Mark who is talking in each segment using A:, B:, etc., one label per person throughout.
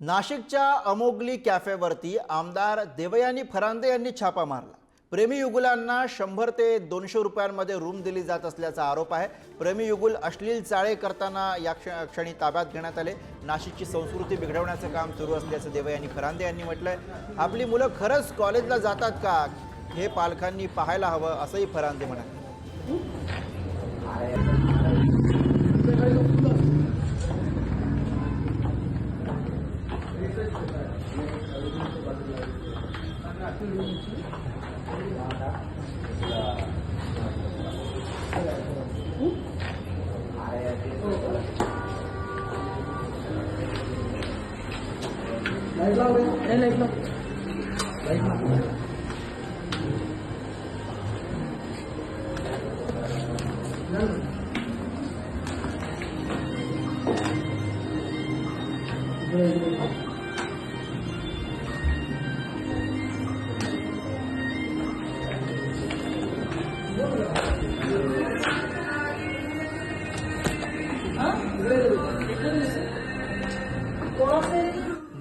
A: नाशिकच्या अमोगली कॅफेवरती आमदार देवयानी फरांदे यांनी छापा मारला। प्रेमी युगुलांना 100 ते 200 रुपयांमध्ये रूम दिली जात असल्याचा आरोप आहे। प्रेमी युगुल अश्लील चाळे करताना या क्षणी ताब्यात घेण्यात आले। नाशिकची संस्कृती बिघडवण्याचं काम सुरू असल्याचं देवयानी फरांदे यांनी म्हटलंय। आपली मुलं खरंच कॉलेजला जातात का हे पालकांनी पाहायला हवं असंही फरांदे म्हणाले।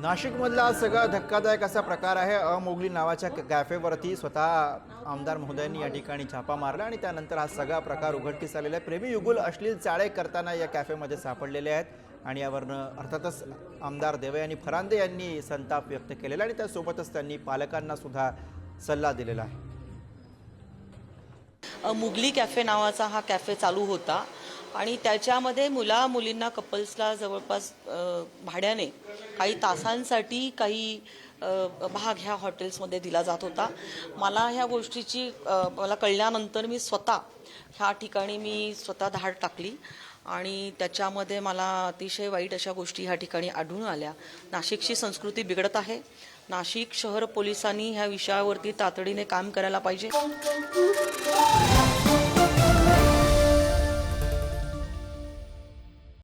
A: नाशिकमधला सगळा धक्कादायक असा प्रकार आहे। अमोगली नावाच्या कॅफेवरती स्वतः आमदार महोदयांनी या ठिकाणी छापा मारला आणि त्यानंतर हा सगळा प्रकार उघडकीस आलेला आहे। प्रेमी युगुल अश्लील चाळे करताना या कॅफेमध्ये सापडलेले आहेत आणि यावरनं अर्थातच आमदार देवयानी फरांदे यांनी संताप व्यक्त केलेला आणि त्यासोबतच त्यांनी पालकांना सुद्धा सल्ला दिलेला आहे।
B: मुगली कॅफे नावाचा हा कॅफे चालू होता आणि त्याच्यामध्ये मुलींना कपल्सला जवळपास भाड्याने काही तासांसाठी काही भाग ह्या हॉटेल्समध्ये दिला जात होता। मला ह्या गोष्टीची मला कळल्यानंतर मी स्वतः ह्या ठिकाणी स्वतः धाड टाकली आणि त्याच्यामध्ये मला अतिशय वाईट अशा गोष्टी ह्या ठिकाणी आढळून आल्या। नाशिकची संस्कृती बिघडत आहे। नाशिक शहर पोलिसांनी ह्या विषयावरती तातडीने काम करायला पाहिजे।